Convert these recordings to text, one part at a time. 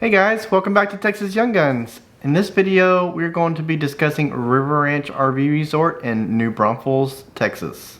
Hey guys, welcome back to Texas Young Guns. In this video, we're going to be discussing River Ranch RV Resort in New Braunfels, Texas.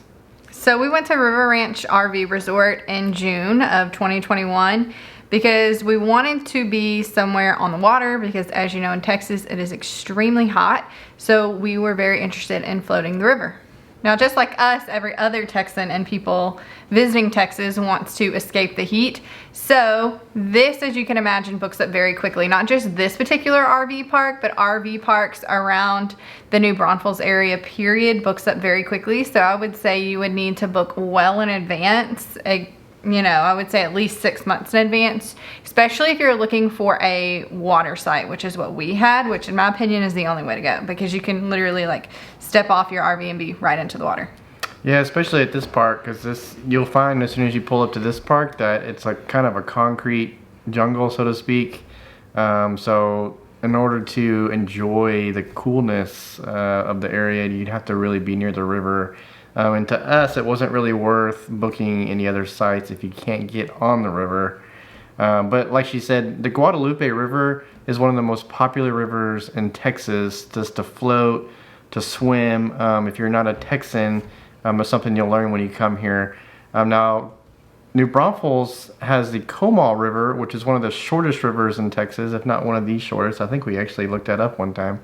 So we went to River Ranch RV Resort in June of 2021 because we wanted to be somewhere on the water because, as you know, in Texas it is extremely hot. So we were very interested in floating the river. Now, just like us, every other Texan and people visiting Texas wants to escape the heat. So this, as you can imagine, books up very quickly. Not just this particular RV park, but RV parks around the New Braunfels area, period, books up very quickly. So I would say you would need to book well in advance. I would say at least 6 months in advance, especially if you're looking for a water site, which is what we had, which in my opinion is the only way to go because you can literally like step off your RV and be right into the water. Yeah, especially at this park, because you'll find as soon as you pull up to this park that it's like kind of a concrete jungle, so to speak. So in order to enjoy the coolness of the area, you'd have to really be near the river. And to us, it wasn't really worth booking any other sites if you can't get on the river. But like she said, the Guadalupe River is one of the most popular rivers in Texas, just to float, to swim. If you're not a Texan, it's something you'll learn when you come here. Now, New Braunfels has the Comal River, which is one of the shortest rivers in Texas, if not one of the shortest. I think we actually looked that up one time.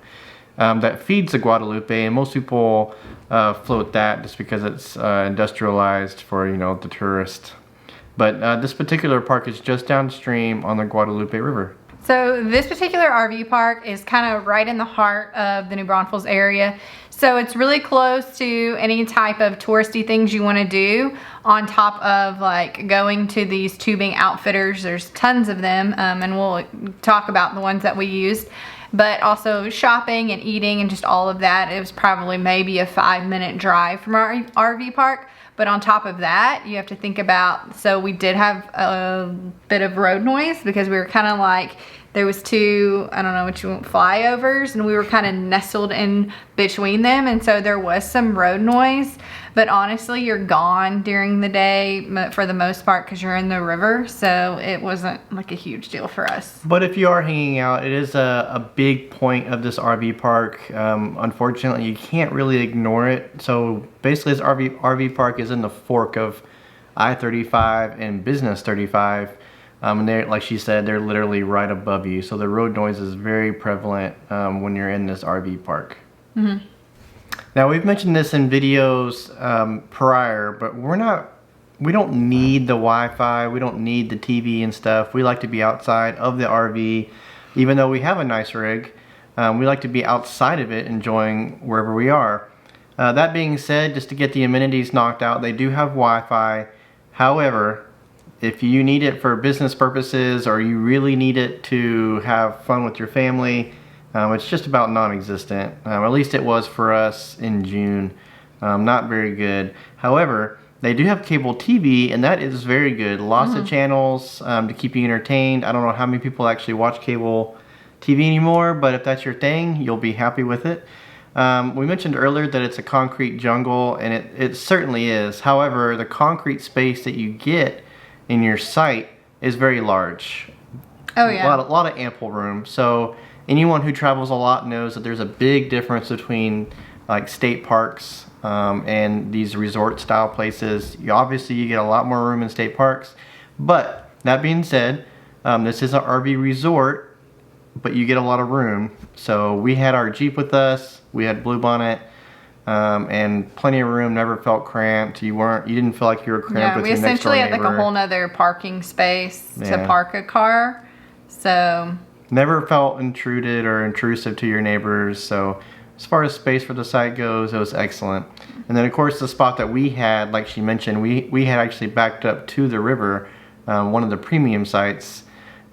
That feeds the Guadalupe, and most people float that just because it's industrialized for, the tourist. But this particular park is just downstream on the Guadalupe River. So this particular RV park is kind of right in the heart of the New Braunfels area. So it's really close to any type of touristy things you want to do, on top of like going to these tubing outfitters. There's tons of them, and we'll talk about the ones that we used. But also shopping and eating and just all of that. It was probably maybe a 5-minute drive from our RV park. But on top of that, you have to think about, so we did have a bit of road noise because we were kind of like, there was two, I don't know what you want, flyovers, and we were kind of nestled in between them. And so there was some road noise, but honestly, you're gone during the day for the most part because you're in the river. So it wasn't like a huge deal for us. But if you are hanging out, it is a big point of this RV park. Unfortunately, you can't really ignore it. So basically, this RV park is in the fork of I-35 and Business 35. And they're, like she said, they're literally right above you. So the road noise is very prevalent when you're in this RV park. Mm-hmm. Now, we've mentioned this in videos prior, but we don't need the Wi-Fi. We don't need the TV and stuff. We like to be outside of the RV. Even though we have a nice rig, we like to be outside of it, enjoying wherever we are. That being said, just to get the amenities knocked out, they do have Wi-Fi. However, if you need it for business purposes or you really need it to have fun with your family, it's just about non-existent. At least it was for us in June. Not very good. However, they do have cable TV, and that is very good. Lots of channels to keep you entertained. I don't know how many people actually watch cable TV anymore, but if that's your thing, you'll be happy with it. We mentioned earlier that it's a concrete jungle, and it certainly is. However, the concrete space that you get in your site is very large. Oh yeah. A lot of ample room. So anyone who travels a lot knows that there's a big difference between like state parks and these resort style places. Obviously you get a lot more room in state parks, but that being said, this is an RV resort, but you get a lot of room. So we had our Jeep with us, we had Bluebonnet, and plenty of room, never felt cramped. You didn't feel like you were cramped with your next door neighbor. Yeah, we essentially had like a whole nother parking space to park a car. So never felt intruded or intrusive to your neighbors. So as far as space for the site goes, it was excellent. And then of course the spot that we had, like she mentioned, we had actually backed up to the river, one of the premium sites.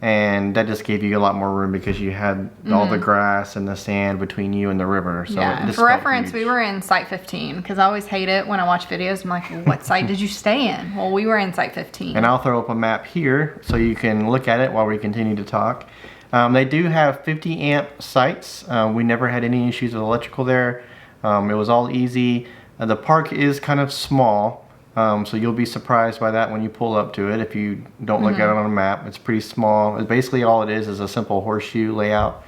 And that just gave you a lot more room because you had all the grass and the sand between you and the river. So yeah, for reference, we were in Site 15 because I always hate it when I watch videos. I'm like, well, what site did you stay in? Well, we were in Site 15. And I'll throw up a map here so you can look at it while we continue to talk. They do have 50 amp sites. We never had any issues with electrical there. It was all easy. The park is kind of small. So you'll be surprised by that when you pull up to it if you don't look at it on a map. It's pretty small. Basically all it is a simple horseshoe layout.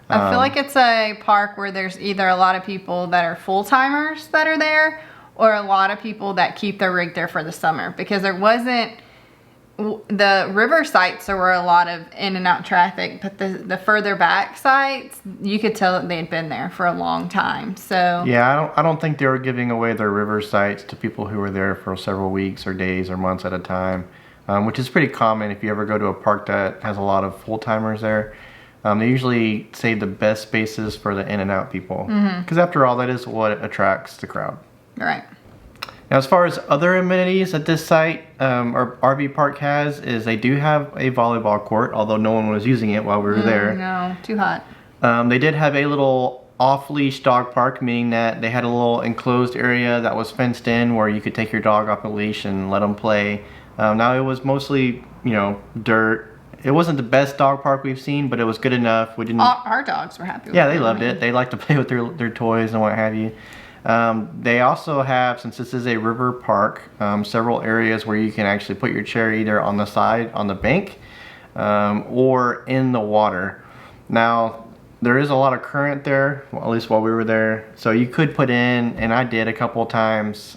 I feel like it's a park where there's either a lot of people that are full-timers that are there or a lot of people that keep their rig there for the summer, because there wasn't the river sites, there were a lot of in and out traffic, but the further back sites, you could tell that they had been there for a long time. So yeah, I don't think they were giving away their river sites to people who were there for several weeks or days or months at a time, which is pretty common if you ever go to a park that has a lot of full-timers there. They usually save the best spaces for the in and out people, because after all, that is what attracts the crowd. Right. Now, as far as other amenities that this site or RV park has, is they do have a volleyball court, although no one was using it while we were there. No, too hot. They did have a little off-leash dog park, meaning that they had a little enclosed area that was fenced in where you could take your dog off the leash and let them play. Now, it was mostly, dirt. It wasn't the best dog park we've seen, but it was good enough. We didn't. Our dogs were happy with it. Yeah, they loved it. They like to play with their toys and what have you. They also have, since this is a river park, several areas where you can actually put your chair either on the side, on the bank, or in the water. Now, there is a lot of current there, well, at least while we were there. So you could put in, and I did a couple of times,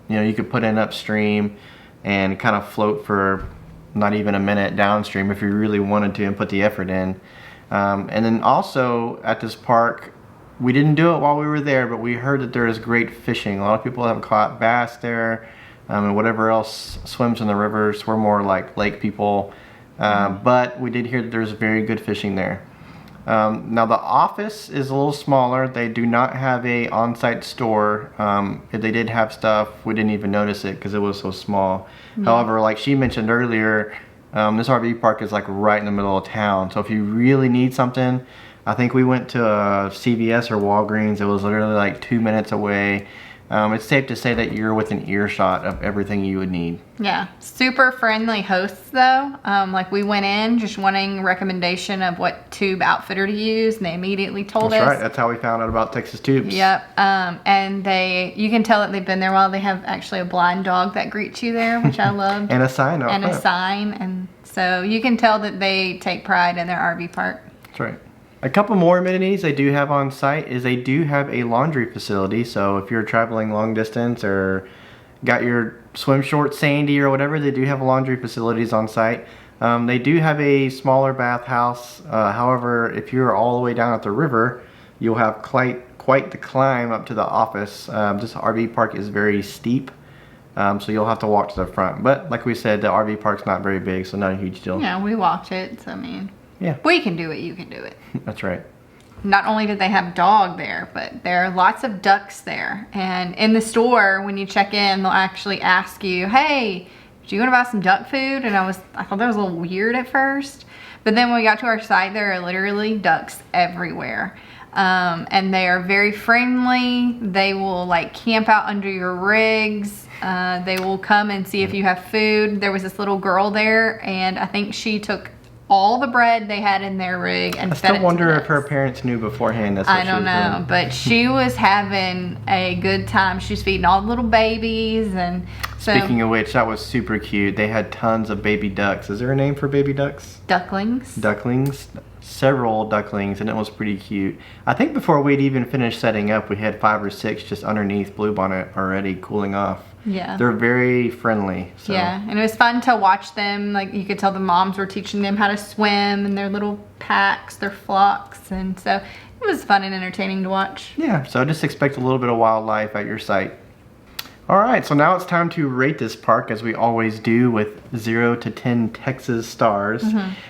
you could put in upstream and kind of float for not even a minute downstream if you really wanted to and put the effort in. And then also at this park, we didn't do it while we were there, but we heard that there is great fishing. A lot of people have caught bass there, and whatever else swims in the rivers. We're more like lake people, but we did hear that there's very good fishing there. Now the office is a little smaller. They do not have a on-site store. If they did have stuff, we didn't even notice it because it was so small. However, like she mentioned earlier, this RV park is like right in the middle of town. So if you really need something, I think we went to a CVS or Walgreens. It was literally like 2 minutes away. It's safe to say that you're within earshot of everything you would need. Yeah, super friendly hosts though. Like we went in just wanting recommendation of what tube outfitter to use, and they immediately told us. That's right. That's how we found out about Texas Tubes. Yep. And you can tell that they've been there a while. They have actually a blind dog that greets you there, which I loved. And a sign out And front. a sign, and so you can tell that they take pride in their RV park. That's right. A couple more amenities they do have on site is they do have a laundry facility. So if you're traveling long distance or got your swim shorts sandy or whatever, they do have laundry facilities on site. They do have a smaller bathhouse. However, if you're all the way down at the river, you'll have quite the climb up to the office. This RV park is very steep, so you'll have to walk to the front. But like we said, the RV park's not very big, so not a huge deal. Yeah, we walked it, so I mean, yeah, we can do it, you can do it. That's right. Not only did they have dog there, but there are lots of ducks there. And in the store, when you check in, they'll actually ask you, hey, do you want to buy some duck food? And I thought that was a little weird at first. But then when we got to our site, there are literally ducks everywhere. And they are very friendly. They will like camp out under your rigs. They will come and see if you have food. There was this little girl there, and I think she took all the bread they had in their rig and fed it to the ducks. I still wonder if her parents knew beforehand that's what she was doing. I don't know, but she was having a good time. She was feeding all the little babies, and so... Speaking of which, that was super cute. They had tons of baby ducks. Is there a name for baby ducks? Ducklings. Ducklings. Several ducklings, and it was pretty cute. I think before we'd even finished setting up, we had 5 or 6 just underneath Bluebonnet already cooling off. Yeah. They're very friendly. So. Yeah, and it was fun to watch them. Like, you could tell the moms were teaching them how to swim in their little packs, their flocks, and so it was fun and entertaining to watch. Yeah, so just expect a little bit of wildlife at your site. All right, so now it's time to rate this park, as we always do, with 0 to 10 Texas stars.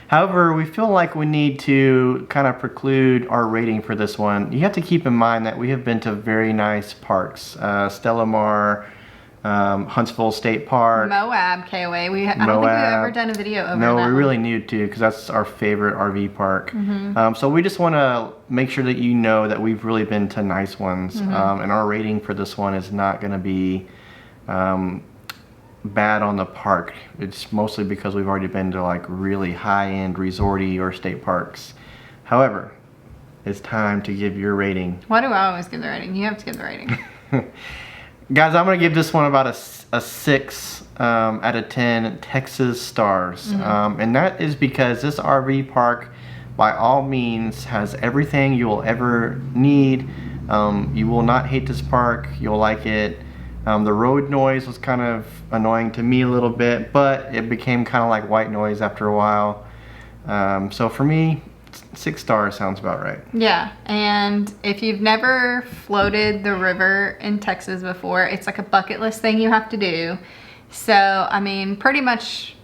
However, we feel like we need to kind of preclude our rating for this one. You have to keep in mind that we have been to very nice parks. Stella Mar, Huntsville State Park. Moab KOA. I don't think we've ever done a video over that. No, we really need to, because that's our favorite RV park. So we just want to make sure that you know that we've really been to nice ones. And our rating for this one is not going to be bad on the park. It's mostly because we've already been to like really high-end resorty or state parks. However, it's time to give your rating. Why do I always give the rating? You have to give the rating. Guys, I'm going to give this one about a 6 out of 10 Texas stars. And that is because this RV park, by all means, has everything you will ever need. You will not hate this park. You'll like it. The road noise was kind of annoying to me a little bit, but it became kind of like white noise after a while. So for me, 6 stars sounds about right. Yeah, and if you've never floated the river in Texas before, it's like a bucket list thing you have to do. So, I mean, pretty much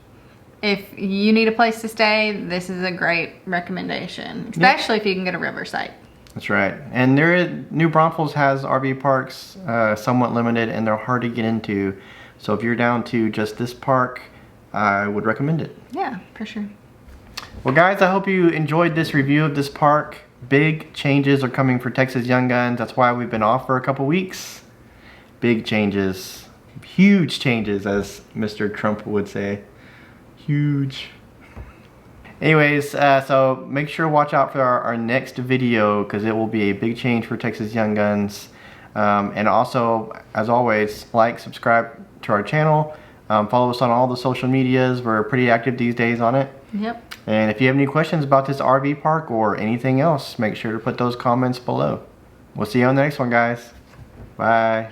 if you need a place to stay, this is a great recommendation, especially if you can get a riverside. That's right. And New Braunfels has RV parks, somewhat limited, and they're hard to get into. So if you're down to just this park, I would recommend it. Yeah, for sure. Well, guys, I hope you enjoyed this review of this park. Big changes are coming for Texas Young Guns. That's why we've been off for a couple weeks. Big changes. Huge changes, as Mr. Trump would say. Huge. Anyways, so make sure to watch out for our next video, because it will be a big change for Texas Young Guns. And also, as always, like, subscribe to our channel. Follow us on all the social medias. We're pretty active these days on it. Yep. And if you have any questions about this RV park or anything else, make sure to put those comments below. We'll see you on the next one, guys. Bye.